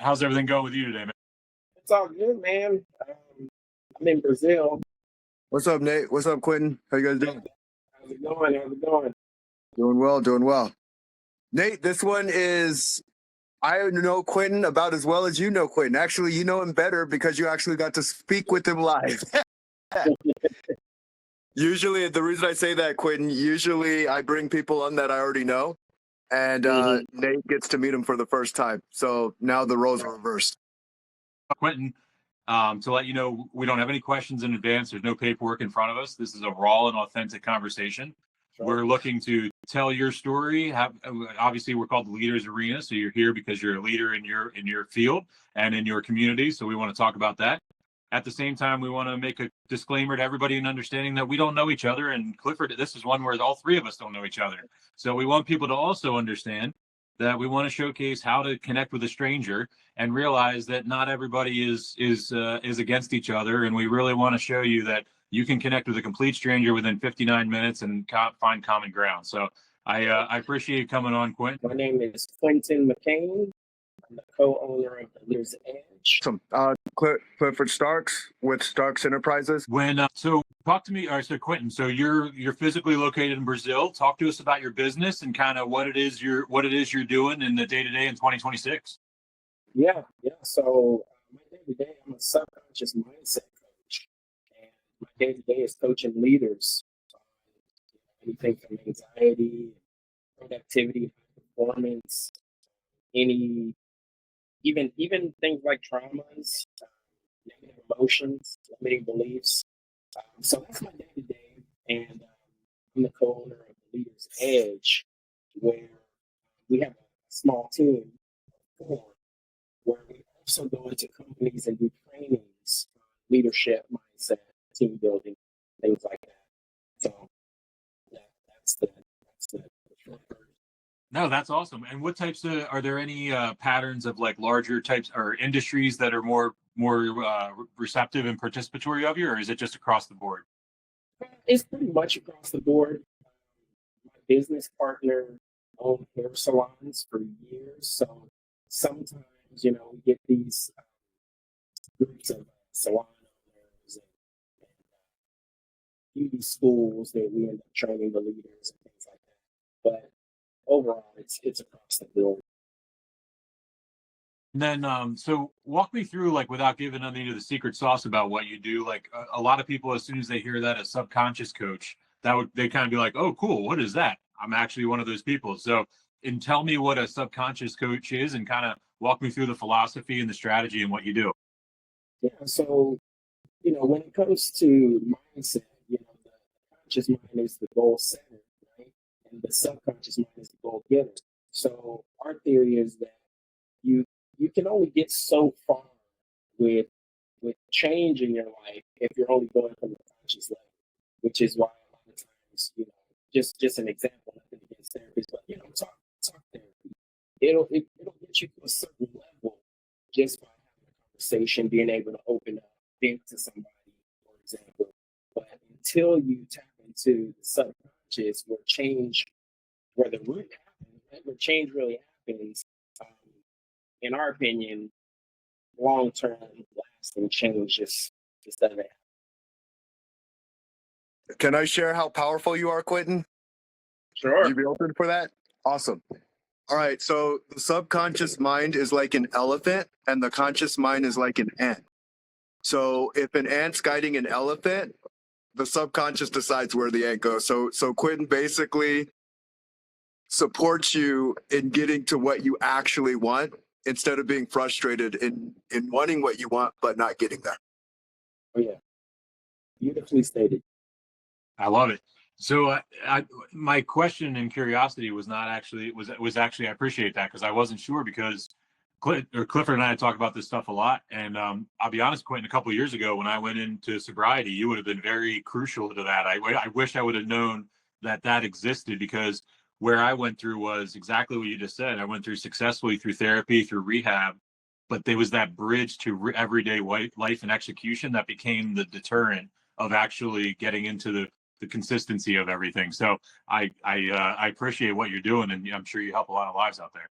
How's everything going with you today, man? It's all good, man. I'm in Brazil. What's up, Nate? What's up, Quentin? How you guys doing? How's it going? How's it going? Doing well, doing well. Nate, this one is I know Quentin about as well as you know Quentin. Actually, you know him better because you actually got to speak with him live. Usually, the reason I say that, Quentin, usually I bring people on that I already know, and Nate gets to meet him for the first time. So now the roles are reversed. Quentin, to let you know, we don't have any questions in advance. There's no paperwork in front of us. This is a raw and authentic conversation. Sure. We're looking to tell your story. Obviously, we're called the Leaders Arena, so you're here because you're a leader in your field and in your community. So we want to talk about that. At the same time, we want to make a disclaimer to everybody in understanding that we don't know each other. And Clifford, this is one where all three of us don't know each other. So we want people to also understand that we want to showcase how to connect with a stranger and realize that not everybody is against each other. And we really want to show you that you can connect with a complete stranger within 59 minutes and find common ground. So I appreciate you coming on, Quentin. My name is Quentin McCain. I'm the co-owner of the Leaders Edge. Awesome. Clifford Starks with Starks Enterprises. So talk to me. All right, so Quentin, so you're physically located in Brazil. Talk to us about your business and kind of what it is you're doing in the day-to-day in 2026. Yeah. So my day-to-day, I'm a subconscious mindset coach. And my day-to-day is coaching leaders. Anything from anxiety, productivity, performance, even things like traumas, negative emotions, limiting beliefs. So that's my day-to-day. And I'm the co-owner of the Leaders Edge, where we have a small team of 4, where we also go into companies and do trainings on leadership, mindset, team building, things like that. So that's the short version. No, that's awesome. And what types are there any patterns of like larger types or industries that are more receptive and participatory of you, or is it just across the board? It's pretty much across the board. My business partner owned hair salons for years, so sometimes we get these groups of salon owners and beauty schools that we end up training the leaders and things like that. But overall, it's across the board. And then, so walk me through, like, without giving any of the secret sauce about what you do. Like, a lot of people, as soon as they hear that a subconscious coach, they kind of be like, "Oh, cool, what is that?" I'm actually one of those people. So, and tell me what a subconscious coach is, and kind of walk me through the philosophy and the strategy and what you do. Yeah. So when it comes to mindset, the conscious mind is the goal setter, right? And the subconscious mind is the goal getter. So our theory is that you can only get so far with change in your life if you're only going from the conscious level, which is why a lot of times, just an example, nothing against therapists, but talk therapy. It'll get you to a certain level just by having a conversation, being able to open up, vent to somebody, for example. But until you tap into the subconscious, where the root happens, right, where change really happens, in our opinion, long-term lasting change just doesn't happen. Can I share how powerful you are, Quentin? Sure. You be open for that? Awesome. All right. So the subconscious mind is like an elephant and the conscious mind is like an ant. So if an ant's guiding an elephant, the subconscious decides where the ant goes. So Quentin basically supports you in getting to what you actually want instead of being frustrated in wanting what you want but not getting there. Oh yeah. Beautifully stated. I love it. So my question and curiosity was not actually was actually I appreciate that because I wasn't sure because Clifford and I talk about this stuff a lot, and I'll be honest, Quentin, a couple of years ago when I went into sobriety, you would have been very crucial to that. I wish I would have known that existed because where I went through was exactly what you just said. I went through successfully through therapy, through rehab, but there was that bridge to everyday life and execution that became the deterrent of actually getting into the consistency of everything. So I appreciate what you're doing, and I'm sure you help a lot of lives out there.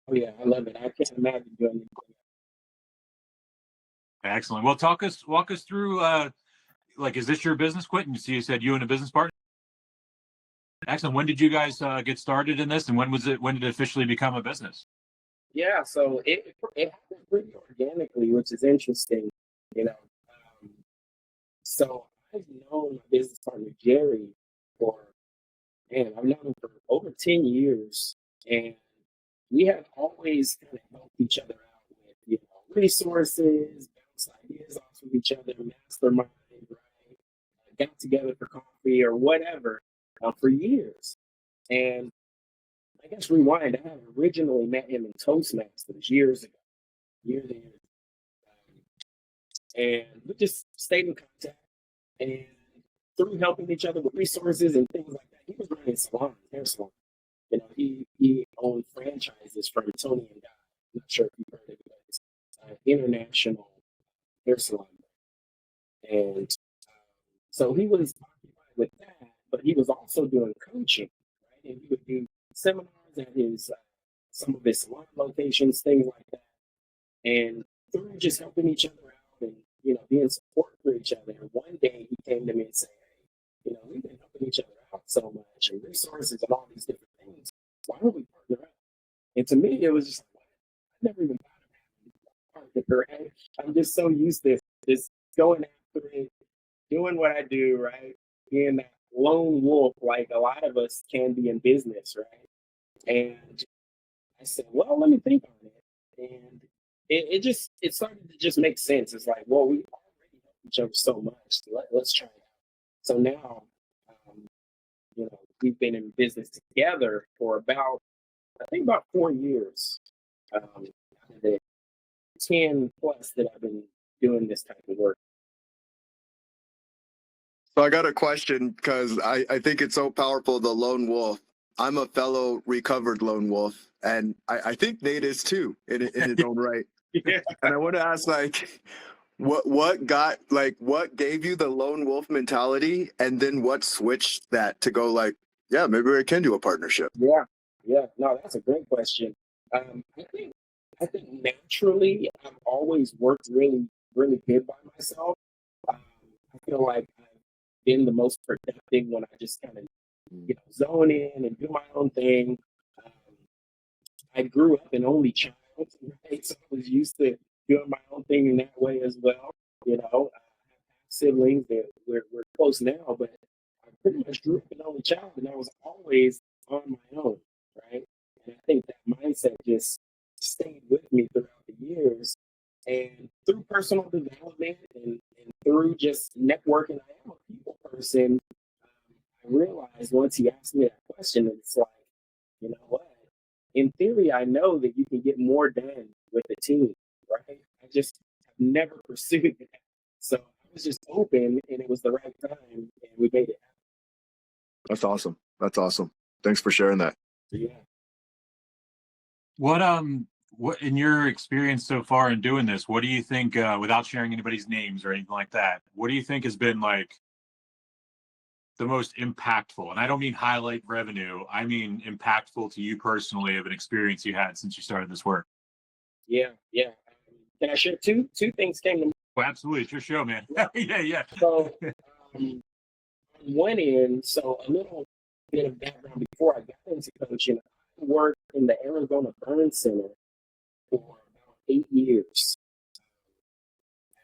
Oh yeah, I love it. I can't imagine doing anything. Excellent. Well, walk us through. Like, is this your business, Quentin? So you said you and a business partner. Excellent. When did you guys get started in this, and when was it? When did it officially become a business? Yeah, so it happened pretty organically, which is interesting, you know. Um, so I've known my business partner Jerry for I've known him for over 10 years, and we have always kind of helped each other out with, resources, bounce ideas off of each other, mastermind, right? Got together for coffee or whatever for years. And I guess rewind, I had originally met him in Toastmasters years ago, years and years. And we just stayed in contact. And through helping each other with resources and things like that, he was running salons, hair salon. He owned franchises from Tony and Guy. I'm not sure if you've heard of it, but it's international hair salon. And so he was occupied with that, but he was also doing coaching, right? And he would do seminars at his some of his salon locations, things like that. And through just helping each other out and being support for each other, one day he came to me and said, "Hey, we've been helping each other out so much and resources and all these different things. Why don't we partner up?" And to me, it was just like, I never even thought of having a partner, right? I'm just so used to just going after it, doing what I do, right? Being that lone wolf, like a lot of us can be in business, right? And I said, well, let me think on it. And it started to just make sense. It's like, well, we already help each other so much. So let's try it out. So now, we've been in business together for I think about 4 years. Out of the 10 plus that I've been doing this type of work. So I got a question because I think it's so powerful, the lone wolf. I'm a fellow recovered lone wolf, and I think Nate is too in his own right. Yeah. And I want to ask, like, what gave you the lone wolf mentality, and then what switched that to go like, yeah, maybe we can do a partnership. Yeah. Yeah. No, that's a great question. I think naturally I've always worked really, really good by myself. Um, I feel like I've been the most productive when I just kind of, zone in and do my own thing. Um, I grew up an only child, right? So I was used to doing my own thing in that way as well. I have siblings that we're close now, but I pretty much grew up an only child and I was always on my own, right? And I think that mindset just stayed with me throughout the years. And through personal development and through just networking, I am a people person. I realized once he asked me that question, that it's like, you know what? In theory, I know that you can get more done with a team, right? I just have never pursued that. So I was just open and it was the right time and we made it happen. That's awesome. That's awesome. Thanks for sharing that. Yeah. What in your experience so far in doing this, what do you think, without sharing anybody's names or anything like that, what do you think has been like the most impactful? And I don't mean highlight revenue, I mean impactful to you personally of an experience you had since you started this work. Yeah. Yeah. Can I share two things came to mind? Well, absolutely, it's your show, man. Yeah. So on one end, so a little bit of background before I got into coaching, I worked in the Arizona Burn Center for about 8 years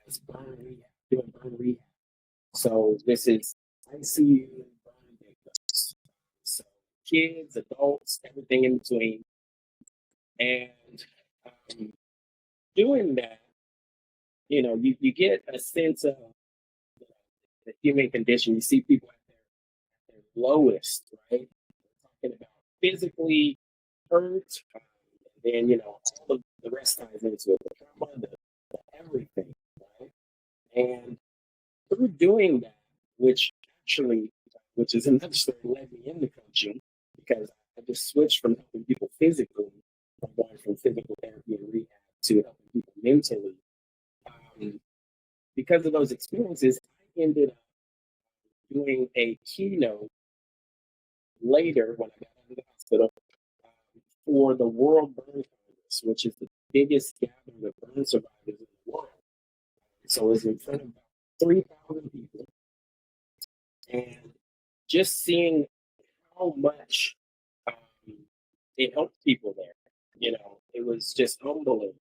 as burn rehab, doing burn rehab. So this is ICU burn victims. So kids, adults, everything in between. And um, doing that, you get a sense of the human condition. You see people at their lowest, right? We're talking about physically hurt, and then all of the rest ties into it, the trauma, the everything, right? And through doing that, which is another story, led me into coaching because I just switched from helping people physically, from going from physical therapy and rehab to helping people mentally. Because of those experiences, I ended up doing a keynote later when I got out of the hospital for the World Burn Congress. which is the biggest gathering of burn survivors in the world. So it was in front of about 3,000 people. And just seeing how much it helped people there, it was just humbling,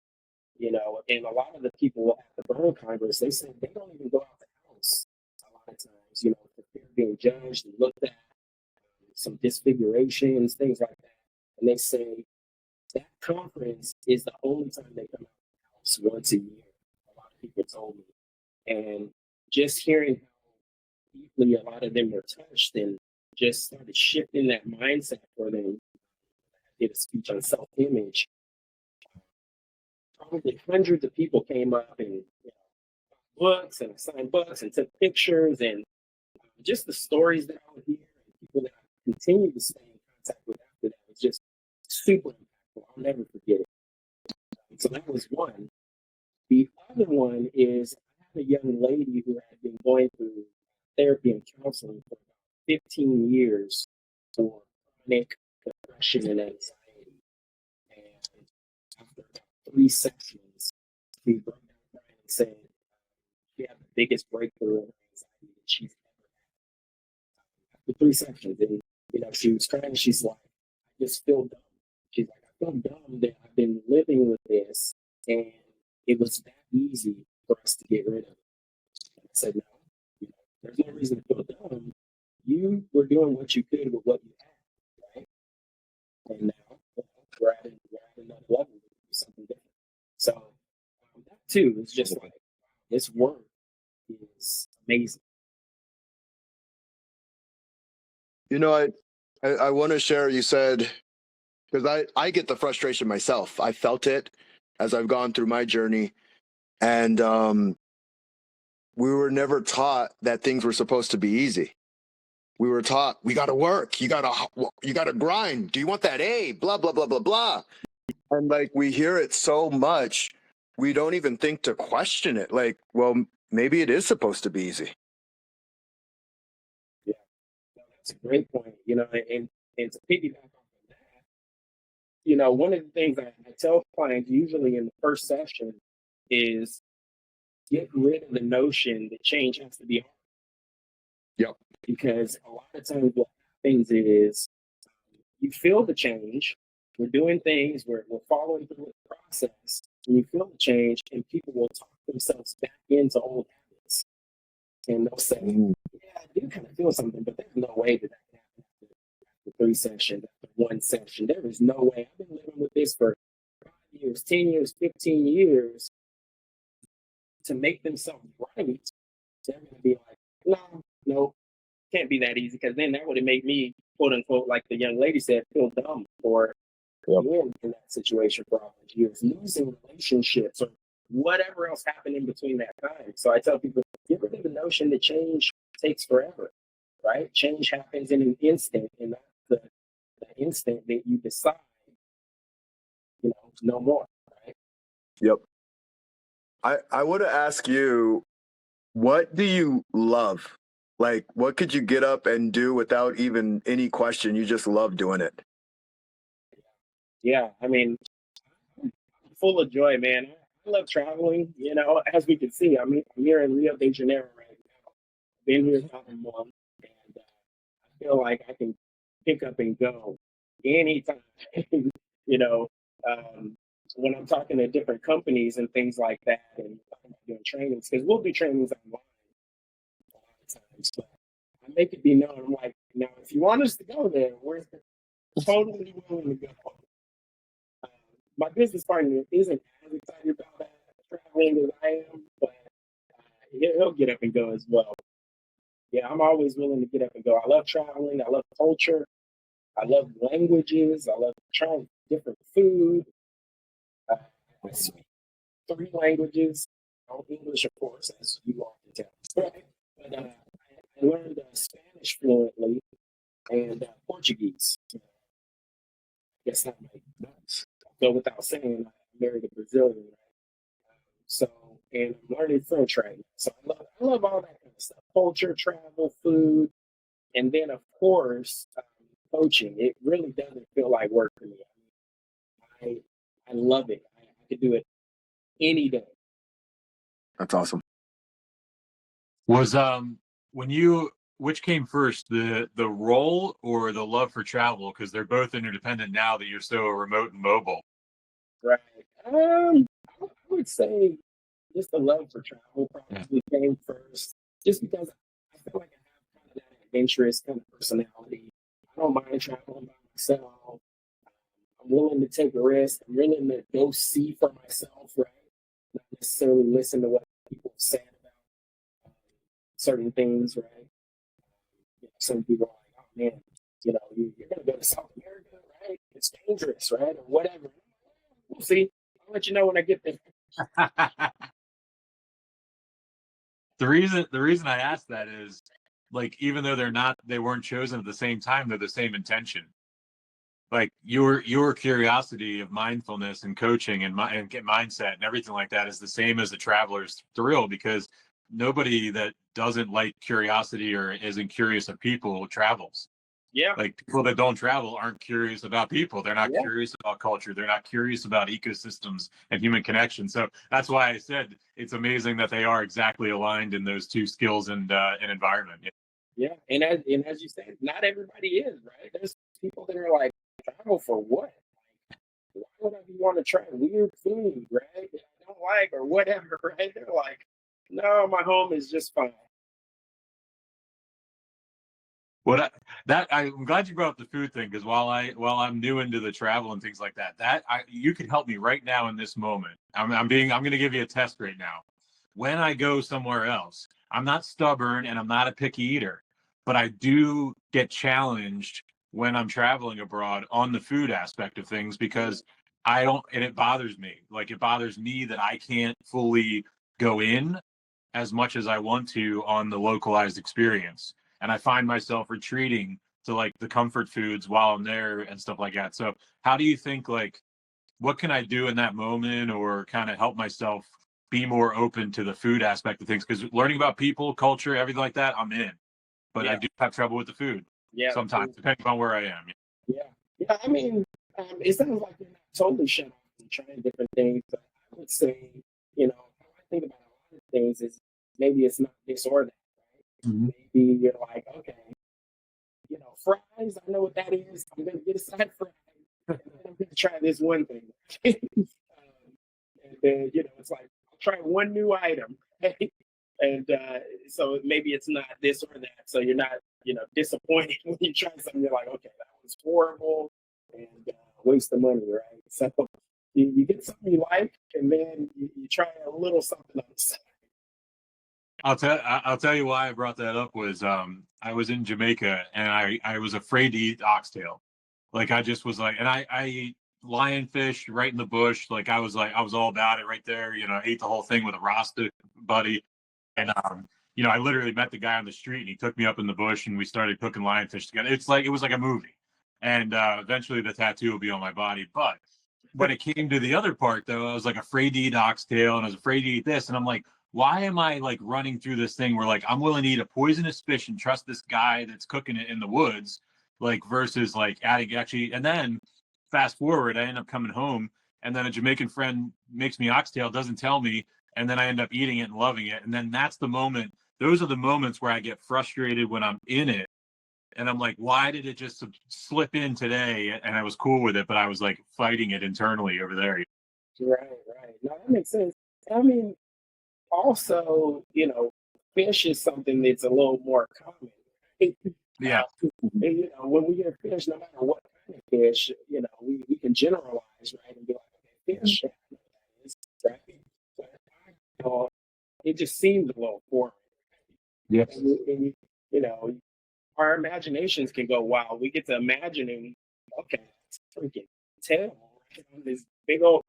and a lot of the people at the Burn Congress, they said they don't even go out the house a lot of times, for fear of being judged and looked at, some disfigurations, things like that. And they say that conference is the only time they come out of the house once a year. A lot of people told me. And just hearing how deeply a lot of them were touched and just started shifting that mindset for them. I did a speech on self-image. Probably hundreds of people came up and books and signed books and took pictures, and just the stories that I would hear and people that I continue to stay in contact with after that was just super impactful. I'll never forget it. So that was one. The other one is I have a young lady who had been going through therapy and counseling for about 15 years for chronic depression and anxiety. And after about 3 sessions, she broke down crying and said she had the biggest breakthrough in anxiety that she's ever had. After 3 sessions, and she was crying, she's like, I just feel dumb. She's like, I feel dumb that I've been living with this, and it was that easy for us to get rid of it. And I said, no, there's no reason to feel dumb. You were doing what you could with what you had, right? And now we're at another level to do something different. So that too is just like, this work is amazing. I want to share, you said, because I get the frustration myself. I felt it as I've gone through my journey. And we were never taught that things were supposed to be easy. We were taught, we got to work. You got to grind. Do you want that A? Blah, blah, blah, blah, blah. And like, we hear it so much, we don't even think to question it. Like, well, maybe it is supposed to be easy. Yeah, that's a great point. And to piggyback off of that, one of the things I tell clients usually in the first session is get rid of the notion that change has to be hard. Yep. Because a lot of times what happens is you feel the change, we're doing things, we're following through with the process, and you feel the change, and people will talk themselves back into old habits. And they'll say, yeah, I do kind of feel something, but there's no way that can happen after 3 sessions, after 1 session. There is no way. I've been living with this for 5 years, 10 years, 15 years. To make themselves right, they're going to be like, no, can't be that easy, because then that would have made me, quote unquote, like the young lady said, feel dumb for being in that situation for all those years, losing relationships or whatever else happened in between that time. So I tell people, get rid of the notion that change takes forever, right? Change happens in an instant, and that's the instant that you decide, no more, right? Yep. I want to ask you, what do you love? Like, what could you get up and do without even any question? You just love doing it. Yeah, I mean, I'm full of joy, man. I love traveling, as we can see. I'm here in Rio de Janeiro right now. Been here about a month, and I feel like I can pick up and go anytime, when I'm talking to different companies and things like that, and talking about doing trainings, because we'll do trainings online a lot of times, but I make it be known. I'm like, now, if you want us to go there, we're totally willing to go. My business partner isn't as excited about that traveling as I am, but he'll get up and go as well. Yeah, I'm always willing to get up and go. I love traveling. I love culture. I love languages. I love trying different food. I speak 3 languages. English, of course, as you all can tell. But I learned Spanish fluently and Portuguese. I guess that might go without saying. I married a Brazilian, right? So, and I'm learning French right now. So I love all that kind of stuff: culture, travel, food, and then of course coaching. It really doesn't feel like work for me. I love it. I could do it any day. That's awesome. Was when you which came first, the role or the love for travel? Because they're both interdependent now that you're so remote and mobile. Right. I would say just the love for travel probably came first, just because I feel like I have kind of that adventurous kind of personality. I don't mind traveling by myself. I'm willing to take a risk. I'm willing to go see for myself, right? Not necessarily listen to what people say about certain things, right? Some people are like, oh man, you're going to go to South America, right? It's dangerous, right? Or whatever. We'll see. I'll let you know when I get there. The reason I asked that is, like, even though they weren't chosen at the same time, they're the same intention. Like your curiosity of mindfulness and coaching and get mindset and everything like that is the same as the traveler's thrill, because nobody that doesn't like curiosity or isn't curious of people travels. Yeah. Like, people that don't travel aren't curious about people. They're not Yeah. curious about culture. They're not curious about ecosystems and human connection. So that's why I said it's amazing that they are exactly aligned in those two skills and environment. Yeah. And as you said, not everybody is, right? There's people that are like, travel for what? Like, why would I want to try weird food, right? That I don't like or whatever, right? They're like, no, my home is just fine. I'm glad you brought up the food thing, because while I'm new into the travel and things like that, you can help me right now in this moment. I'm going to give you a test right now. When I go somewhere else, I'm not stubborn and I'm not a picky eater, but I do get challenged when I'm traveling abroad on the food aspect of things, because it bothers me. Like, it bothers me that I can't fully go in as much as I want to on the localized experience. And I find myself retreating to like the comfort foods while I'm there and stuff like that. So how do you think, like, what can I do in that moment, or kind of help myself be more open to the food aspect of things? Because learning about people, culture, everything like that, I'm in. But I do have trouble with the food sometimes, depending on where I am. Yeah. Yeah. I mean, it sounds like you're not totally shut off from trying different things, but I would say, how I think about a lot of things is maybe it's not this or that, right? Mm-hmm. Maybe you're like, okay, fries, I know what that is. I'm going to get a side fry. And then I'm going to try this one thing. And then, it's like, I'll try one new item. Right? And so maybe it's not this or that. So you're not, disappointed when you try something. You're like, okay, that was horrible and waste of money, right? So you get something you like, and then you try a little something on the side. I'll tell you why I brought that up was I was in Jamaica and I was afraid to eat oxtail. Like, I just was like, and I ate lionfish right in the bush. Like, I was all about it right there. I ate the whole thing with a Rasta buddy. And I literally met the guy on the street and he took me up in the bush and we started cooking lionfish together. It was like a movie. And eventually the tattoo will be on my body. But when it came to the other part, though, I was like afraid to eat oxtail and I was afraid to eat this. And I'm like, why am I like running through this thing where, like, I'm willing to eat a poisonous fish and trust this guy that's cooking it in the woods, like, versus like adding actually. And then fast forward, I end up coming home and then a Jamaican friend makes me oxtail, doesn't tell me, and then I end up eating it and loving it. And then those are the moments where I get frustrated when I'm in it. And I'm like, why did it just slip in today? And I was cool with it, but I was like fighting it internally over there. Right. No, that makes sense. I mean, also, fish is something that's a little more common. Right? Yeah. And, when we get fish, no matter what kind of fish, we can generalize, right? And be like, okay, fish, right? But, it just seems a little foreign. Yes. And, our imaginations can go wild. We get to imagining, okay, it's freaking tail, right? On this big old,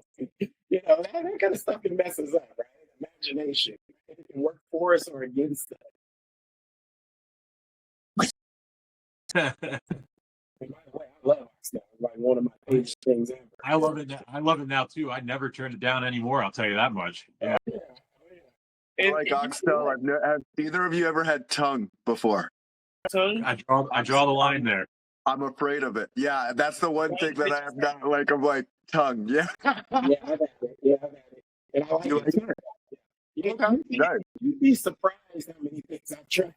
that kind of stuff can mess us up, right? Imagination. It can work for us or against us. And by the way, I love stuff. Like one of my favorite things ever. I love it. I love it now too. I never turn it down anymore. I'll tell you that much. Yeah. Oh, yeah. I like oxtail. Have either of you ever had tongue before? Tongue? I draw the line there. I'm afraid of it. Yeah, that's the one thing that I have not like. I'm like, tongue. Yeah. Yeah, I've had it. Yeah, I've had it. And I like You it like too. Yeah, Okay. Nice. you'd be surprised how many things I've tried.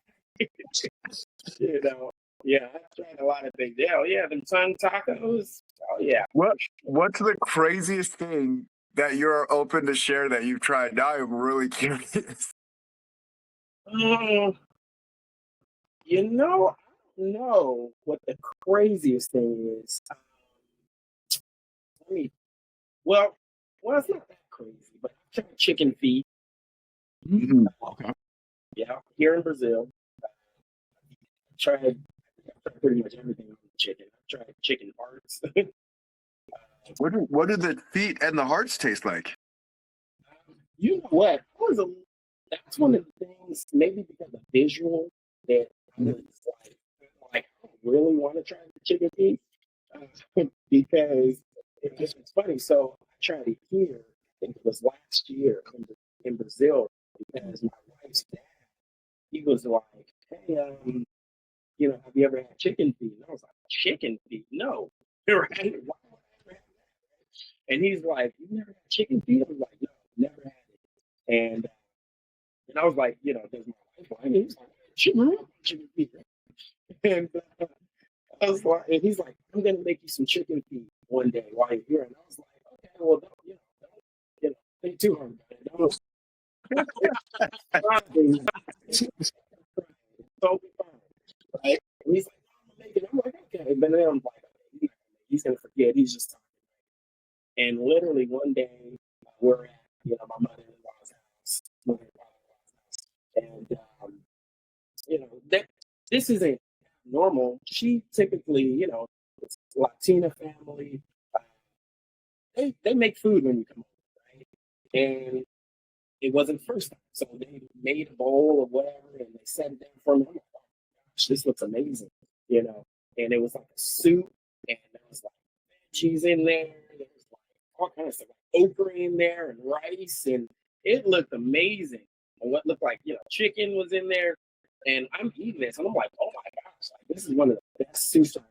You know, yeah, I've tried a lot of things. Yeah, oh, yeah, them tongue tacos. Oh yeah. What's the craziest thing that you're open to share that you've tried? Now I'm really curious. Um, I don't know what the craziest thing is. Let me. Well, it's not that crazy, but I've tried chicken feet. Okay. Yeah, here in Brazil. I've tried pretty much everything on chicken. I've tried chicken hearts. What do the feet and the hearts taste like? You know what? That's one of the things, maybe because of visual, that I was like I don't really want to try the chicken feet because it's funny. So I tried it here. I think it was last year in Brazil because my wife's dad, he was like, "Hey, have you ever had chicken feet?" And I was like, "Chicken feet? No." Right? Why would I ever have that? And he's like, "You never had chicken feet?" I was like, "No, never had it." And I was like, "Does my wife like it?" He's like, "She grew up on chicken feet." And I was like, and he's like, "I'm gonna make you some chicken feet one day while you're here." And I was like, "Okay, well, don't think too hard about it. Don't." Totally fine, right? And he's like, "No, I'm gonna make it." I'm like, "Okay," but then I'm like, he's gonna forget. He's just talking. And literally one day, we're at my mother-in-law's house, and that this isn't normal. She typically, it's Latina family. Uh, they make food when you come over, right? And it wasn't the first time, so they made a bowl of whatever, and they set it down for me. I'm like, "Oh my gosh, this looks amazing," you know. And it was like a soup, and there was like cheese in there. There was like all kinds of stuff, like okra in there and rice, and it looked amazing. And what looked like chicken was in there, and I'm eating this, and I'm like, "Oh my gosh, like this is one of the best soups I've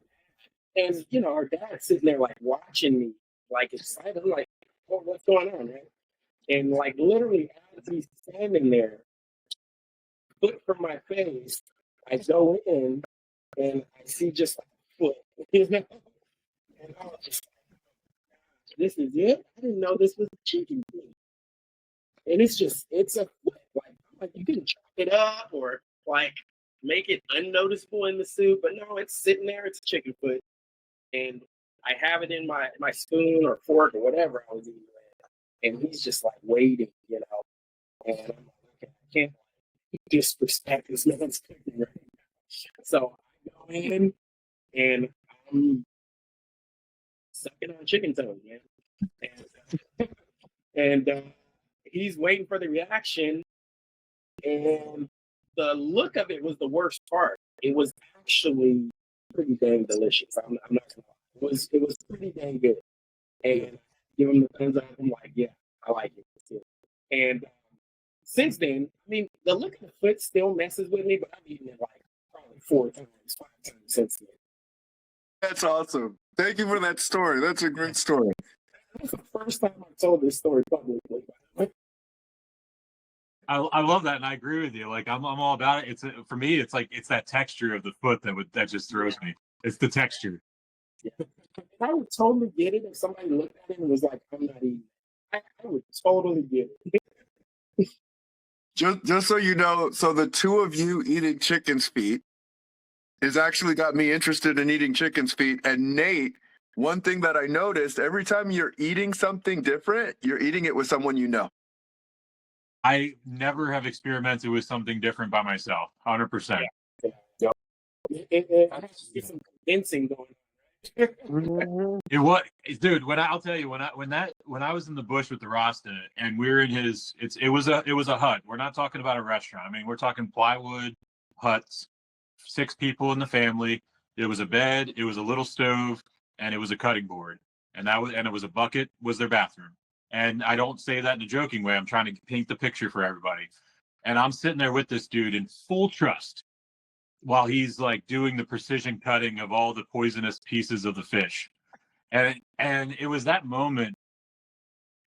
had." And our dad's sitting there like watching me, like excited. I'm like, "Oh, what's going on, man?" And like literally as he's standing there, foot from my face, I go in and I see just like a foot, And I was just like, "This is it? I didn't know this was a chicken feet." And it's a foot. Like you can chop it up or like make it unnoticeable in the soup, but no, it's sitting there. It's a chicken foot, and I have it in my spoon or fork or whatever I was eating with, and he's just like waiting. And I'm like, "Okay, I can't disrespect this man's cooking right now." So I go in and I'm sucking on chicken toes, man. And, and he's waiting for the reaction, and the look of it was the worst part. It was actually pretty dang delicious. I'm not gonna lie. It was pretty dang good. And give him the thumbs up. I'm like, "Yeah, I like it." And since then, I mean, the look of the foot still messes with me, but I've eaten it like probably 4 times, 5 times since then. That's awesome. Thank you for that story. That's a great story. That's the first time I've told this story publicly. I love that, and I agree with you. Like I'm all about it. For me, it's like it's that texture of the foot that just throws me. It's the texture. Yeah. I would totally get it if somebody looked at it and was like, "I'm not eating it." I would totally get it. Just so you know, so the two of you eating chicken's feet has actually got me interested in eating chicken's feet. And Nate, one thing that I noticed, every time you're eating something different, you're eating it with someone you know. I never have experimented with something different by myself. 100%. Yeah. I have to get some convincing going on. It was, dude. I'll tell you, when I was in the bush with the Rasta, and we were in it was a hut. We're not talking about a restaurant. I mean, we're talking plywood huts, 6 people in the family. It was a bed, it was a little stove, and it was a cutting board, and it was a bucket was their bathroom. And I don't say that in a joking way. I'm trying to paint the picture for everybody. And I'm sitting there with this dude in full trust while he's like doing the precision cutting of all the poisonous pieces of the fish. And it was that moment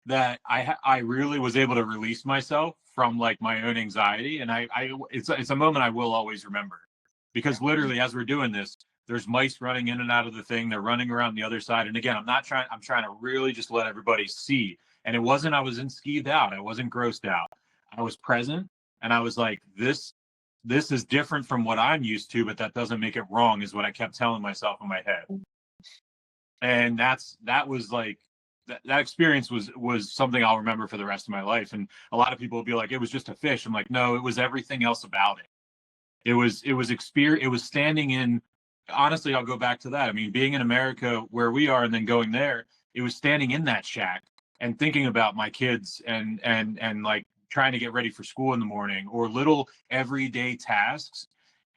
that I really was able to release myself from like my own anxiety. And it's a moment I will always remember, because literally as we're doing this, there's mice running in and out of the thing. They're running around the other side. And again, I'm trying to really just let everybody see. And it wasn't, I wasn't skeeved out. I wasn't grossed out. I was present, and I was like, this is different from what I'm used to, but that doesn't make it wrong, is what I kept telling myself in my head. And that was like, that experience was something I'll remember for the rest of my life. And a lot of people will be like, it was just a fish. I'm like, no, it was everything else about it. It was experience. It was standing in, honestly, I'll go back to that. I mean, being in America where we are and then going there, it was standing in that shack and thinking about my kids and like trying to get ready for school in the morning, or little everyday tasks.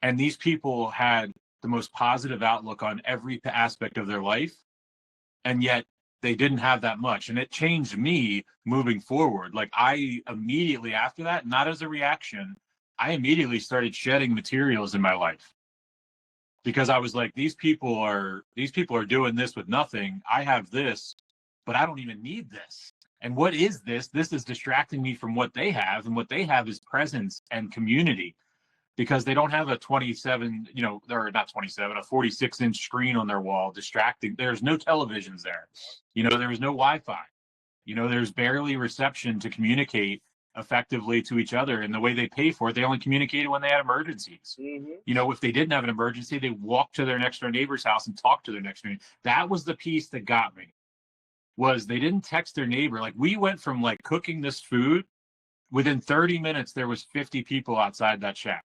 And these people had the most positive outlook on every aspect of their life. And yet they didn't have that much. And it changed me moving forward. Like, I immediately after that, not as a reaction, I immediately started shedding materials in my life, because I was like, these people are doing this with nothing. I have this, but I don't even need this. And what is this? This is distracting me from what they have. And what they have is presence and community, because they don't have a 27, or not 27, a 46-inch screen on their wall distracting. There's no televisions there. There was no Wi-Fi. There's barely reception to communicate effectively to each other. And the way they pay for it, they only communicated when they had emergencies. Mm-hmm. If they didn't have an emergency, they walked to their next door neighbor's house and talked to their next door neighbor. That was the piece that got me, was they didn't text their neighbor. Like, we went from like cooking this food, within 30 minutes, there was 50 people outside that shack.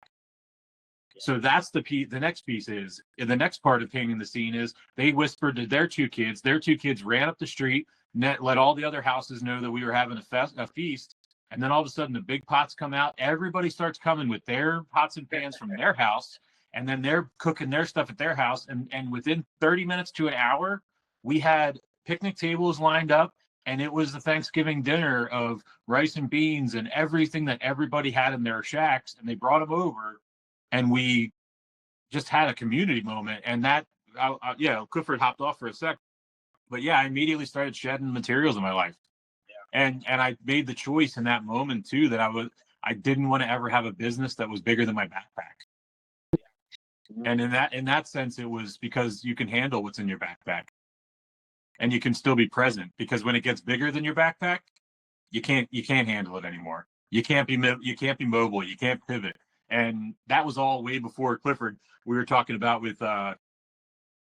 So that's the piece. The next piece is, the next part of painting the scene is, they whispered to their two kids. Their two kids ran up the street, let all the other houses know that we were having a feast. And then all of a sudden the big pots come out. Everybody starts coming with their pots and pans from their house. And then they're cooking their stuff at their house. And within 30 minutes to an hour, we had picnic tables lined up. And it was the Thanksgiving dinner of rice and beans and everything that everybody had in their shacks. And they brought them over. And we just had a community moment. And that, Clifford hopped off for a sec. But yeah, I immediately started shedding materials in my life. And I made the choice in that moment too, that I didn't want to ever have a business that was bigger than my backpack. And in that sense, it was because you can handle what's in your backpack, and you can still be present, because when it gets bigger than your backpack, you can't handle it anymore. You can't be mobile. You can't pivot. And that was all way before Clifford. We were talking about with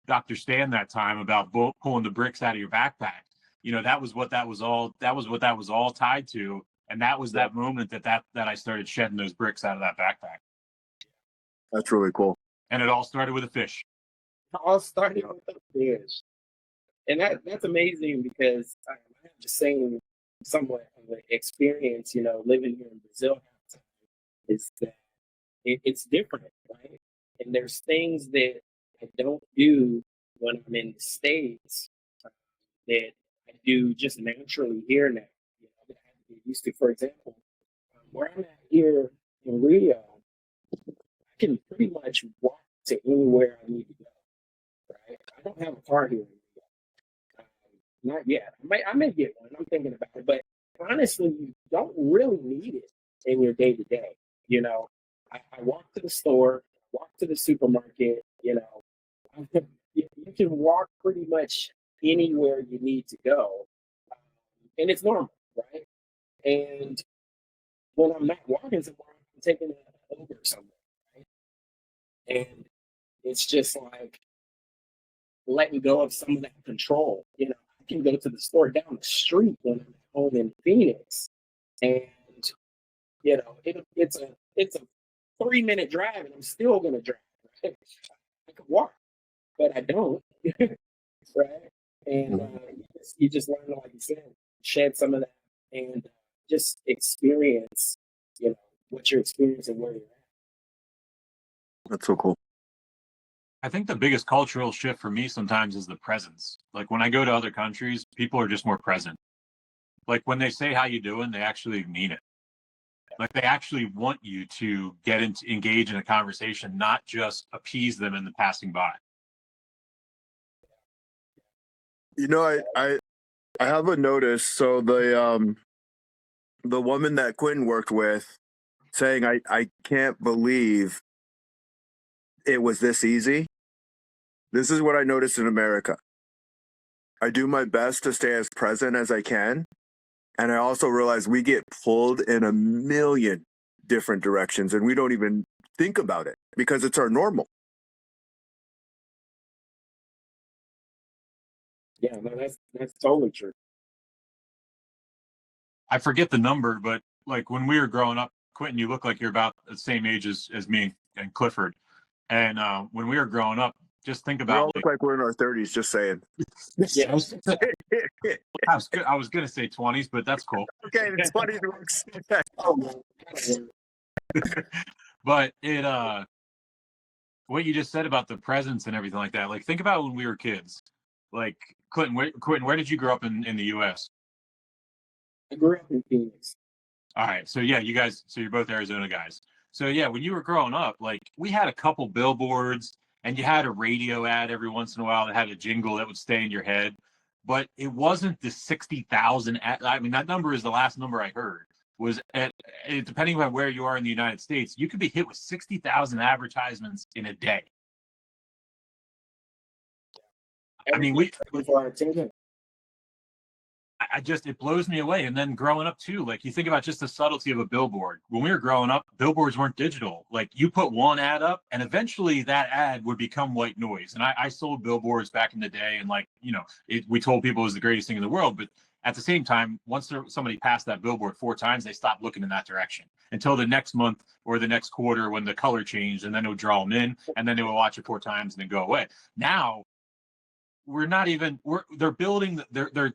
Dr. Stan that time about pulling the bricks out of your backpack. That was what that was all tied to. And that was that moment that I started shedding those bricks out of that backpack. That's really cool. And it all started with a fish. It all started with a fish. And that's amazing, because I have the same somewhat of an experience, living here in Brazil, is that it's different, right? And there's things that I don't do when I'm in the States that I do just naturally here now, that I have to get used to. For example, where I'm at here in Rio, I can pretty much walk to anywhere I need to go, right? I don't have a car here in Rio. Not yet. I may get one. I'm thinking about it. But honestly, you don't really need it in your day-to-day. I walk to the store, walk to the supermarket, you can walk pretty much anywhere you need to go. And it's normal, right? And when I'm not walking somewhere, I'm taking an Uber somewhere, right? And it's just like letting go of some of that control. I can go to the store down the street when I'm at home in Phoenix, and it's a 3-minute drive, and I'm still gonna drive. Right? I could walk, but I don't. Right? And you just learn, like you said, shed some of that, and just experience, what you're experiencing where you're at. That's so cool. I think the biggest cultural shift for me sometimes is the presence. Like, when I go to other countries, people are just more present. Like, when they say how you doing, they actually mean it. Like, they actually want you to engage in a conversation, not just appease them in the passing by. You know, I have a notice. So the woman that Quentin worked with saying I can't believe it was this easy. This is what I noticed in America. I do my best to stay as present as I can. And I also realize we get pulled in a million different directions and we don't even think about it because it's our normal. Yeah, no, that's totally true. I forget the number, but like when we were growing up, Quentin, you look like you're about the same age as me and Clifford. And when we were growing up, just think We about all look like we're in our 30s, just saying. Yeah. I was gonna say 20s, but that's cool. Okay, it's 20s works. Oh, man. But it what you just said about the presence and everything like that, like think about when we were kids. Like Quentin, where did you grow up in the US? I grew up in Phoenix. All right. So yeah, you guys, so you're both Arizona guys. So yeah, when you were growing up, like we had a couple billboards and you had a radio ad every once in a while that had a jingle that would stay in your head, but it wasn't the 60,000. I mean, that number is the last number I heard was depending on where you are in the United States, you could be hit with 60,000 advertisements in a day. I mean, it blows me away. And then growing up too, like you think about just the subtlety of a billboard. When we were growing up, billboards weren't digital. Like you put one ad up and eventually that ad would become white noise. And I sold billboards back in the day. And like, you know, we told people it was the greatest thing in the world. But at the same time, once somebody passed that billboard 4 times, they stopped looking in that direction until the next month or the next quarter when the color changed, and then it would draw them in, and then they would watch it 4 times and then go away. Now, they're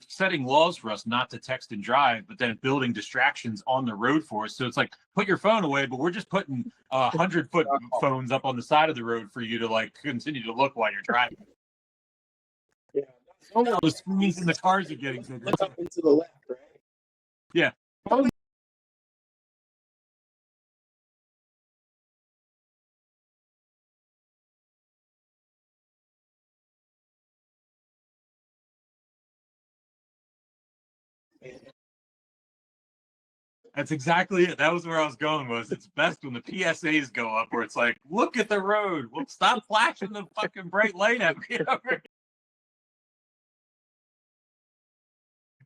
setting laws for us not to text and drive, but then building distractions on the road for us. So it's like, put your phone away, but we're just putting 100-foot phones up on the side of the road for you to like continue to look while you're driving. Yeah. No, the screens in the cars are getting bigger. Look up into the left, right? Yeah. That's exactly it. That was where I was going. Was it's best when the PSAs go up, where it's like, look at the road. Well, stop flashing the fucking bright light at me.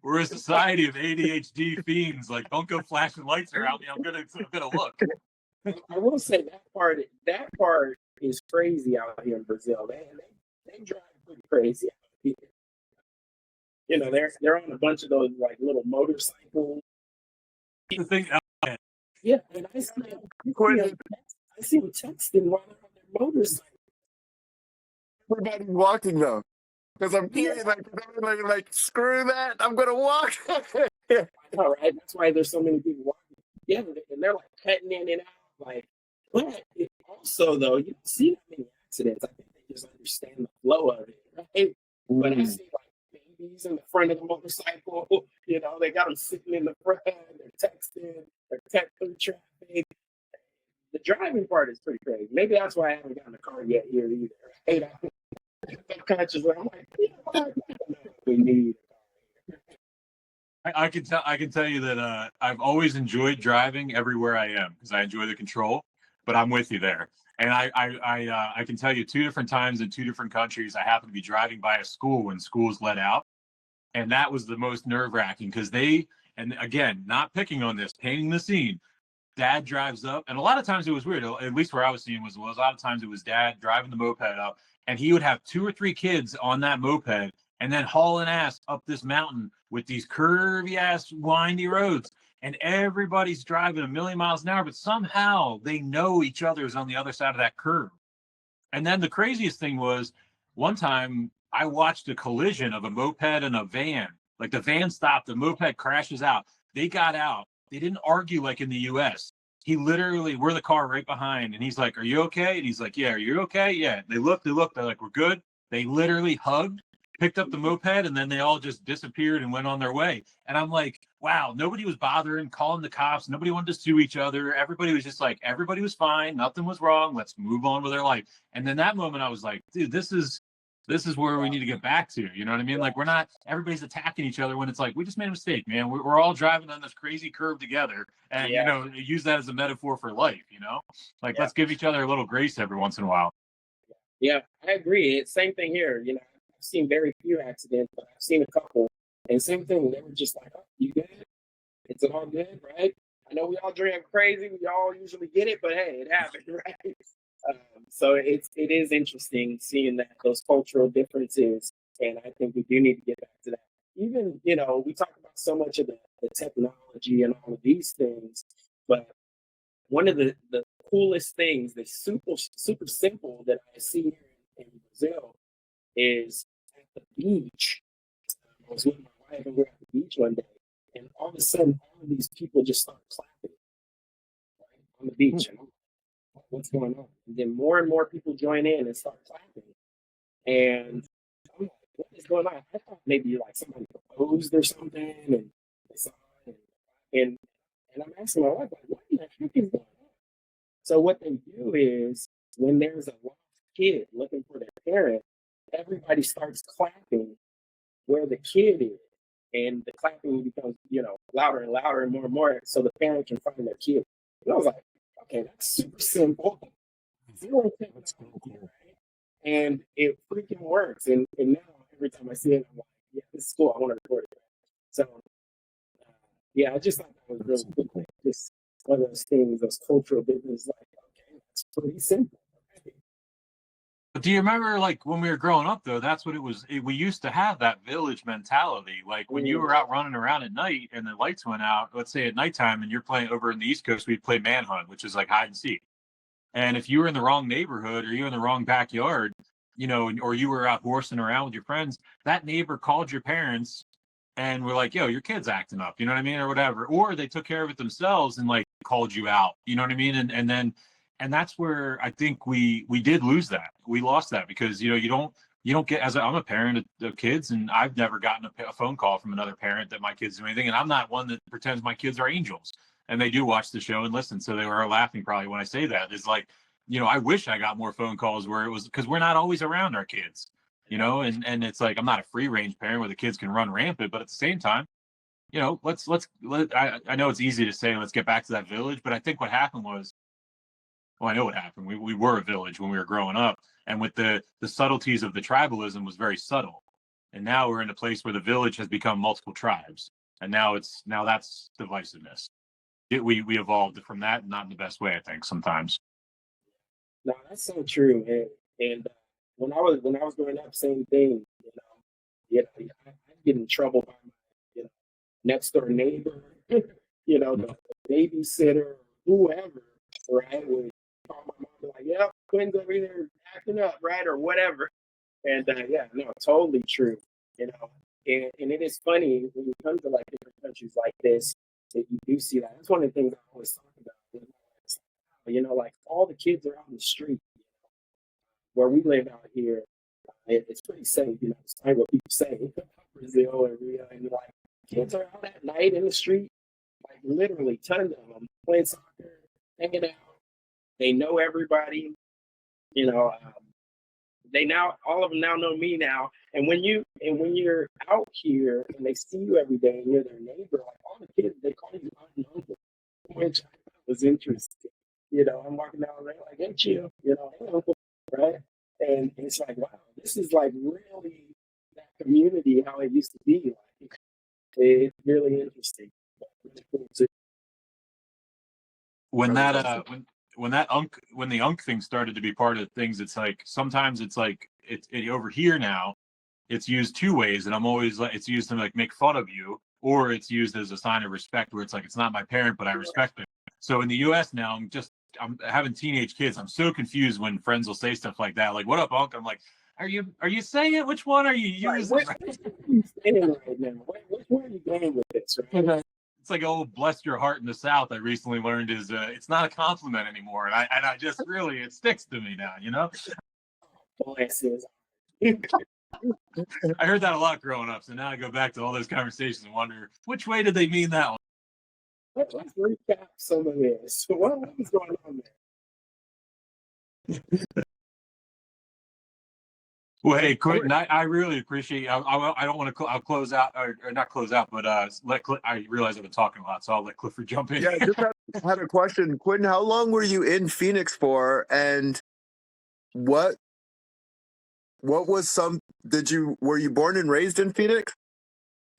We're a society of ADHD fiends. Like, don't go flashing lights around me. I'm gonna look. I will say that part is crazy out here in Brazil. They drive pretty crazy out here. You know, they're on a bunch of those like little motorcycles. The thing, Yeah, and I see them texting while they're on their motorcycle. Everybody's walking though. Because I'm feeling like, screw that. I'm going to walk. I know, right? That's why there's so many people walking together, and they're like cutting in and out. Like, but it also, though, you don't see that many accidents. I think they just understand the flow of it, right? But I see like babies in the front of the motorcycle. You know, they got them sitting in the front. They're texting. They're texting traffic. The driving part is pretty crazy. Maybe that's why I haven't gotten a car yet here either. Right? Subconsciously, I'm like, we need. I can tell you that I've always enjoyed driving everywhere I am because I enjoy the control. But I'm with you there, and I can tell you 2 different times in 2 different countries I happened to be driving by a school when schools let out, and that was the most nerve-wracking because and again, not picking on this, painting the scene. Dad drives up, and a lot of times it was weird. At least where I was seeing was a lot of times it was dad driving the moped up, and he would have 2 or 3 kids on that moped, and then hauling ass up this mountain with these curvy ass windy roads, and everybody's driving a million miles an hour, but somehow they know each other is on the other side of that curve. And then the craziest thing was one time I watched a collision of a moped and a van. Like the van stopped, the moped crashes out. They got out. They didn't argue like in the US. He literally, we're the car right behind. And he's like, are you okay? And he's like, yeah, are you okay? Yeah. They looked. They're like, we're good. They literally hugged, picked up the moped, and then they all just disappeared and went on their way. And I'm like, wow, nobody was bothering, calling the cops. Nobody wanted to sue each other. Everybody was just like, everybody was fine. Nothing was wrong. Let's move on with our life. And then that moment I was like, dude, this is This is where we need to get back to. You know what I mean? Like, we're not, everybody's attacking each other when it's like, we just made a mistake, man. We're all driving on this crazy curve together. And, you know, use that as a metaphor for life, you know? Like, let's give each other a little grace every once in a while. Yeah, I agree. It's same thing here. You know, I've seen very few accidents, but I've seen a couple. And same thing, they were just like, oh, you good? It's all good, right? I know we all drive crazy. We all usually get it, but hey, it happened, right? So it is interesting seeing that those cultural differences, and I think we do need to get back to that. Even, you know, we talk about so much of the technology and all of these things, but one of the coolest things that's super simple that I see here in Brazil is at the beach. I was with my wife and we were at the beach one day, and all of a sudden, all of these people just start clapping right, on the beach. And I'm like, what's going on? And then more and more people join in and start clapping. And I'm like, what is going on? I thought maybe like somebody proposed or something, and they saw it, and I'm asking my wife, like, what in the heck is going on? So what they do is when there's a lost kid looking for their parent, everybody starts clapping where the kid is. And the clapping becomes, you know, louder and louder and more, so the parent can find their kid. And I was like, okay, that's super simple. Zero technology, right? And it freaking works. And now every time I see it, I'm like, yeah, this is cool. I want to record it. So, yeah, I just thought that was really cool. Just one of those things, those cultural differences, like, okay, that's pretty simple. But do you remember, like, when we were growing up, though, that's what it was. We used to have that village mentality. Like, when you were out running around at night and the lights went out, let's say at nighttime, and you're playing over in the East Coast, we'd play manhunt, which is like hide and seek. And if you were in the wrong neighborhood or you were in the wrong backyard, you know, or you were out horsing around with your friends, that neighbor called your parents and were like, yo, your kid's acting up, you know what I mean? Or whatever. Or they took care of it themselves and like called you out, you know what I mean? And then, and that's where I think we did lose that. We lost that because, you know, you don't get, I'm a parent of kids, and I've never gotten a phone call from another parent that my kids do anything. And I'm not one that pretends my kids are angels. And they do watch the show and listen. So they were laughing probably when I say that. It's like, you know, I wish I got more phone calls where it was, because we're not always around our kids, you know, and it's like, I'm not a free range parent where the kids can run rampant, but at the same time, you know, I know it's easy to say, let's get back to that village, but I think what happened was, well, I know what happened. We were a village when we were growing up, and with the subtleties of the tribalism was very subtle. And now we're in a place where the village has become multiple tribes, and now that's divisiveness. We evolved from that, not in the best way, I think, sometimes. No, that's so true. And when I was growing up, same thing. I get in trouble by my next door neighbor, the babysitter, whoever, right? Would call my mom, be like, "Yep, Quinn's over here acting up, right, or whatever." And yeah, no, totally true. You know, and it is funny when you come to like different countries like this that you do see that. That's one of the things I always talk about. Like all the kids are out in the street. Where we live out here, it's pretty safe. Despite what people say about Brazil and Rio, and like kids are out at night in the street, like literally tons of them playing soccer, hanging out. They know everybody. You know, all of them now know me now. And when you're out here and they see you every day and you're their neighbor, like all the kids, they call you aunt and uncle, which I thought was interesting. I'm walking down there like, hey, chill, hey, uncle, right? And it's like, wow, this is like really that community how it used to be. Like, it's really interesting. Really cool too. When that when the unk thing started to be part of things, it's like sometimes it's like it over here now, it's used two ways, and I'm always like, it's used to like make fun of you, or it's used as a sign of respect, where it's like, it's not my parent, but I respect it. So in the U.S. now, I'm having teenage kids. I'm so confused when friends will say stuff like that, like, "What up, Unc?" I'm like, Are you saying it? Which one are you using? What are you saying right now? Which one are you going with this? Right? It's like, oh, bless your heart in the South. I recently learned is it's not a compliment anymore, and I just really, it sticks to me now. Blesses. I heard that a lot growing up, so now I go back to all those conversations and wonder which way did they mean that one. Let's recap some of this. What was going on there? Well, hey, Quentin, I really appreciate you. I don't want to. I'll close out or not close out, but I realize I've been talking a lot, so I'll let Clifford jump in. Yeah, just had a question. Quentin, how long were you in Phoenix for? And what was were you born and raised in Phoenix?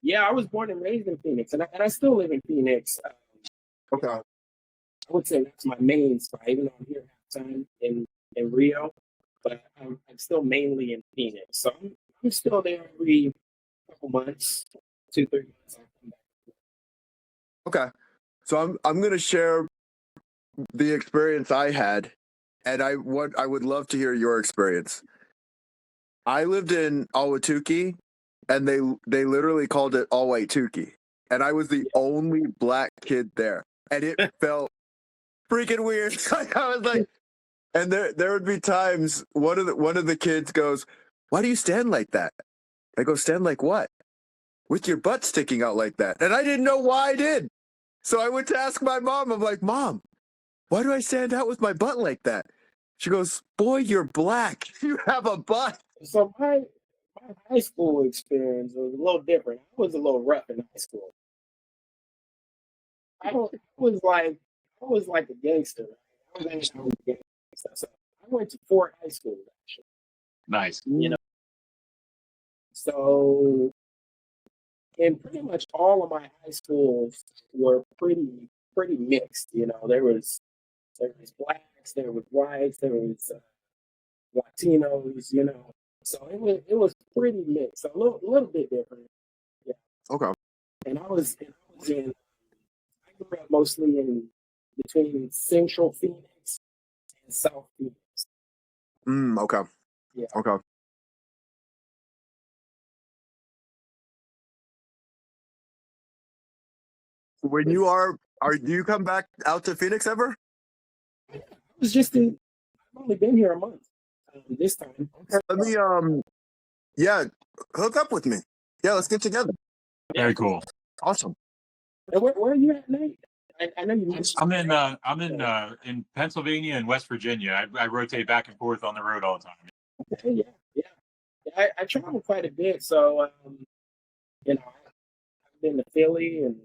Yeah, I was born and raised in Phoenix, and I still live in Phoenix. Okay. I would say that's my main spot, even though I'm here half time in Rio, but I'm still mainly in Phoenix. So I'm still there every couple months, 2-3 months. I come back. Okay. So I'm gonna share the experience I had, and I would love to hear your experience. I lived in Ahwatukee, and they literally called it Ahwatukee, and I was the only black kid there, and it felt freaking weird. I was like, and there would be times one of the kids goes, "Why do you stand like that?" I go, "Stand like what? With your butt sticking out like that?" And I didn't know why I did. So I went to ask my mom. I'm like, "Mom, why do I stand out with my butt like that?" She goes, "Boy, you're black. You have a butt." So my high school experience was a little different. I was a little rough in high school. I was like a gangster. I was a gangster. So I went to Fort High School actually. Nice. You know, so and pretty much all of my high schools were pretty mixed. You know, there was blacks, there was whites, there was Latinos. You know, so it was pretty mixed, a little bit different. Yeah. Okay. And I grew up mostly in between Central Phoenix and South Phoenix. Okay. Yeah. Okay. When do you come back out to Phoenix ever? I was I've only been here a month this time. Let me yeah, hook up with me. Yeah, let's get together. Very cool. Awesome. And where are you at, Nate? I know you mentioned. I'm in Pennsylvania and West Virginia. I rotate back and forth on the road all the time. Okay, yeah. I travel quite a bit, so you know, I've been to Philly and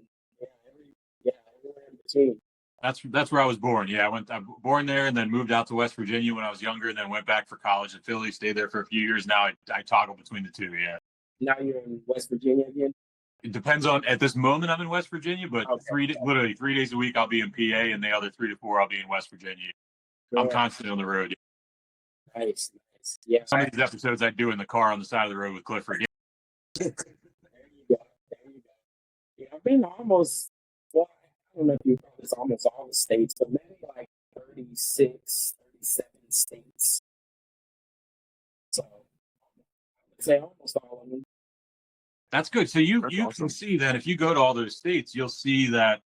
everywhere in between. That's where I was born. Yeah, I'm born there and then moved out to West Virginia when I was younger, and then went back for college in Philly. Stayed there for a few years. Now I toggle between the two. Yeah. Now you're in West Virginia again. It depends on at this moment I'm in West Virginia, but Okay. literally 3 days a week I'll be in PA, and the other 3 to 4 I'll be in West Virginia. I'm constantly on the road. Nice. Yeah. Some of these episodes I do in the car on the side of the road with Clifford. There you go. Yeah, I've been almost. Well, I don't know if you call this almost all the states, but maybe like 36, 37 states. So I would say almost all of them. That's good. So you That's you awesome. can see that if you go to all those states, you'll see that.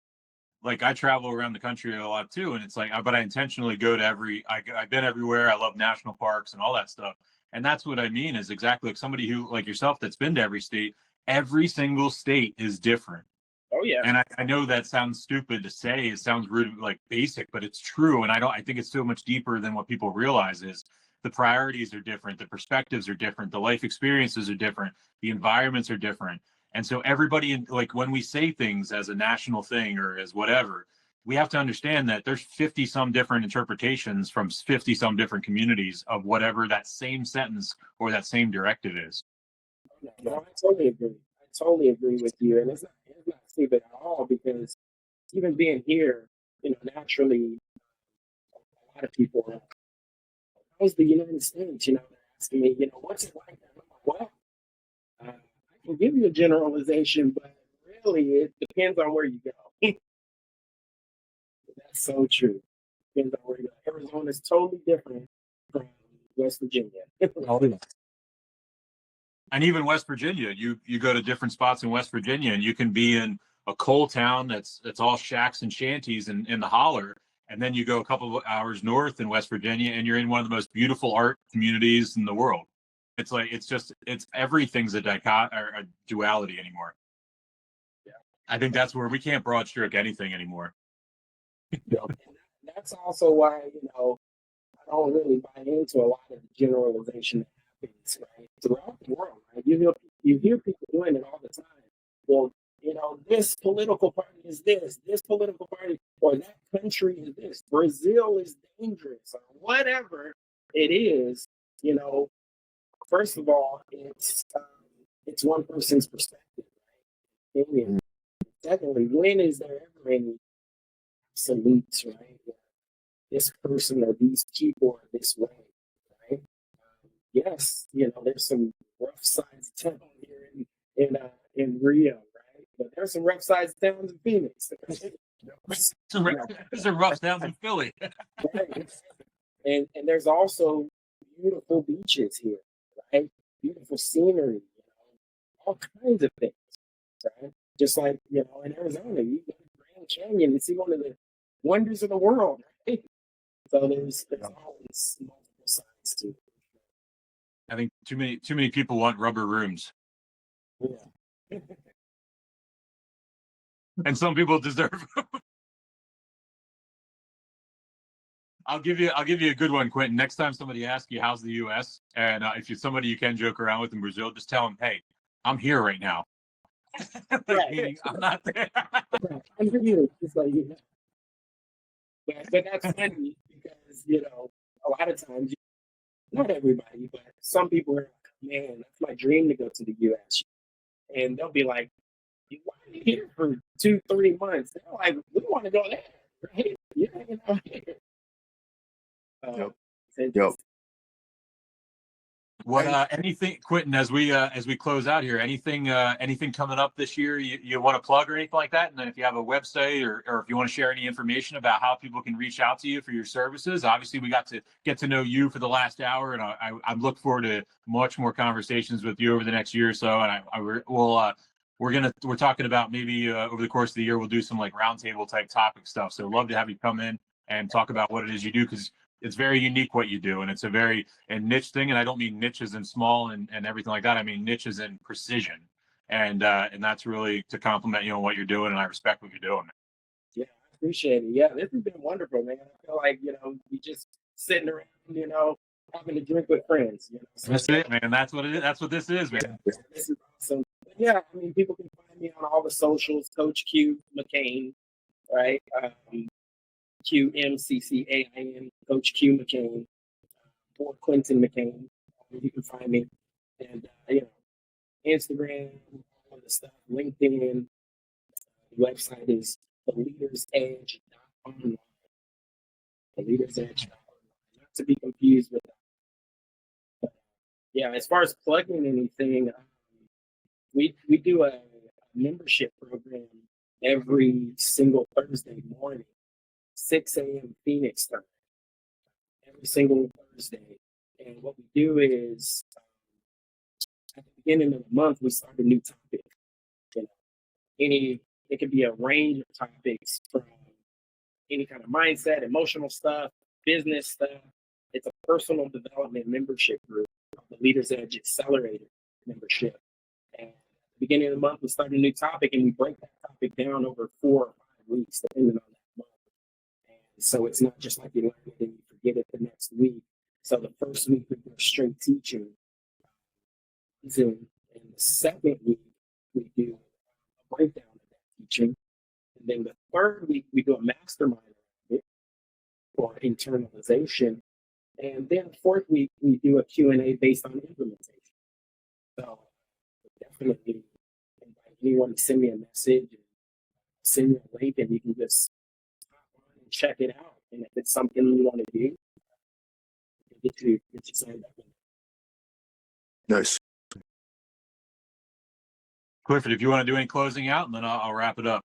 Like I travel around the country a lot too, and it's like, but I intentionally go to I've been everywhere. I love national parks and all that stuff, and that's what I mean is exactly like somebody who like yourself that's been to every state. Every single state is different. Oh yeah. And I know that sounds stupid to say. It sounds rude, like basic, but it's true. And I think it's so much deeper than what people realize is the priorities are different. The perspectives are different. The life experiences are different. The environments are different. And so everybody like when we say things as a national thing or as whatever, we have to understand that there's 50 some different interpretations from 50 some different communities of whatever that same sentence or that same directive is. No, I totally agree. I totally agree with you, and it's not stupid at all because even being here, you know, naturally, a lot of people how's the United States? You know, they're asking me, you know, what's it like? I'm like, well, I can give you a generalization, but really, it depends on where you go. That's so true. Depends on where you go. Arizona is totally different from West Virginia. And even West Virginia, you go to different spots in West Virginia, and you can be in a coal town that's all shacks and shanties in the holler, and then you go a couple of hours north in West Virginia, and you're in one of the most beautiful art communities in the world. It's like it's everything's a duality anymore. Yeah. I think that's where we can't broad stroke anything anymore. That's also why, you know, I don't really buy into a lot of the generalization that happens, right, throughout the world, right? You hear people doing it all the time. Well, this political party is this political party, or that country is this. Brazil is dangerous, or whatever it is. First of all, it's one person's perspective, right? Opinion. Secondly, when is there ever any absolutes, right? This person or these people are this way, right? Yes, there's some rough sides down here in Rio, right? But there's some rough sides towns in Phoenix. There's a rough towns in Philly. Right. And there's also beautiful beaches here, right? Beautiful scenery, all kinds of things, right? Just like, in Arizona, you go to Grand Canyon and see one of the wonders of the world, right? So there's always multiple sides to it. I think too many people want rubber rooms. Yeah. And some people deserve them. I'll give you a good one, Quentin. Next time somebody asks you how's the U.S. and if you're somebody you can joke around with in Brazil, just tell them, hey, I'm here right now. Right. Meaning I'm not there. Right. I'm here. It's like, but that's funny because a lot of times, not everybody, but some people are like, man, that's my dream to go to the U.S. And they'll be like, why are you here for 2-3 months? They're like, we want to go there, right? Yeah, Yep. What anything, Quentin, as we close out here, anything coming up this year you want to plug or anything like that? And then if you have a website or if you want to share any information about how people can reach out to you for your services. Obviously we got to get to know you for the last hour, and I look forward to much more conversations with you over the next year or so. And we're talking about maybe over the course of the year we'll do some like roundtable type topic stuff. So love to have you come in and talk about what it is you do, because it's very unique what you do, and it's a very niche thing. And I don't mean niches in small and everything like that. I mean niches in precision, and that's really to compliment you on what you're doing, and I respect what you're doing. Yeah, I appreciate it. Yeah, this has been wonderful, man. I feel like we just sitting around, having a drink with friends. So that's it, man. That's what it is. That's what this is, man. Yeah, this is awesome. But yeah, I mean, people can find me on all the socials. Coach Q McCain, right? QMCCAIN, Coach Q McCain, or Quentin McCain. You can find me. And, Instagram, all the stuff, LinkedIn. The website is theleadersedge.online. Theleadersedge.online. Not to be confused with that. But, yeah, as far as plugging anything, we do a membership program every single Thursday morning. 6 a.m. Phoenix time, every single Thursday. And what we do is, at the beginning of the month, we start a new topic. It could be a range of topics, from any kind of mindset, emotional stuff, business stuff. It's a personal development membership group, the Leaders Edge Accelerator membership. And at the beginning of the month, we start a new topic, and we break that topic down over 4 or 5 weeks, depending on that month. So it's not just like you learn it and you forget it the next week. So the first week we do straight teaching. And the second week we do a breakdown of that teaching. And then the third week we do a mastermind around it for internalization. And then the fourth week we do a Q&A based on implementation. So definitely invite anyone to send me a message, and send you a link, and you can just check it out, and if it's something you want to do, get you signed up. Nice. Clifford, if you want to do any closing out, and then I'll wrap it up.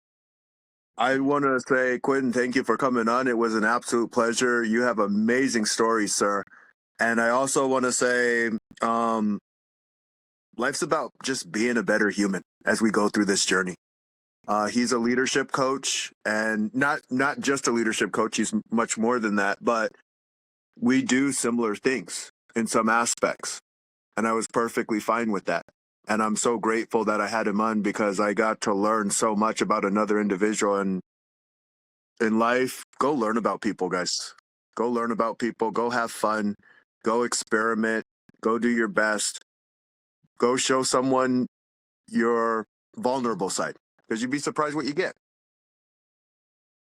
I want to say, Quentin, thank you for coming on. It was an absolute pleasure. You have amazing stories, sir. And I also want to say, life's about just being a better human as we go through this journey. He's a leadership coach, and not just a leadership coach. He's much more than that, but we do similar things in some aspects. And I was perfectly fine with that. And I'm so grateful that I had him on, because I got to learn so much about another individual. And in life, go learn about people, guys. Go learn about people. Go have fun. Go experiment. Go do your best. Go show someone your vulnerable side, because you'd be surprised what you get.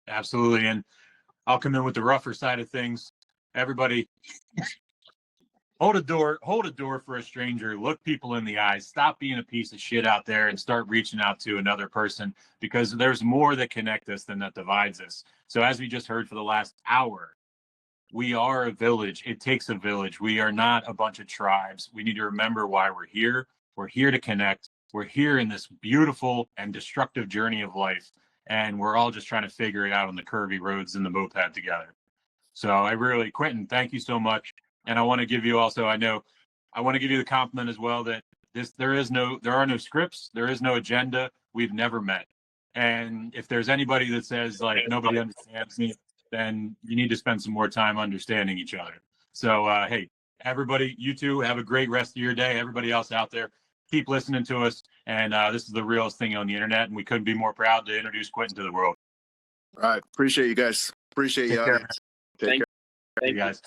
Absolutely. And I'll come in with the rougher side of things. Everybody, hold a door for a stranger, look people in the eyes, stop being a piece of shit out there and start reaching out to another person, because there's more that connect us than that divides us. So as we just heard for the last hour, we are a village. It takes a village. We are not a bunch of tribes. We need to remember why we're here. We're here to connect. We're here in this beautiful and destructive journey of life. And we're all just trying to figure it out on the curvy roads in the moped together. So Quentin, thank you so much. And I want to give you also, I want to give you the compliment as well that there are no scripts. There is no agenda. We've never met. And if there's anybody that says like nobody understands me, then you need to spend some more time understanding each other. So, hey, everybody, you two have a great rest of your day. Everybody else out there, keep listening to us. And this is the realest thing on the internet. And we couldn't be more proud to introduce Quentin to the world. All right. Appreciate you guys. Appreciate you. Take care, man. Take care. Thank You guys.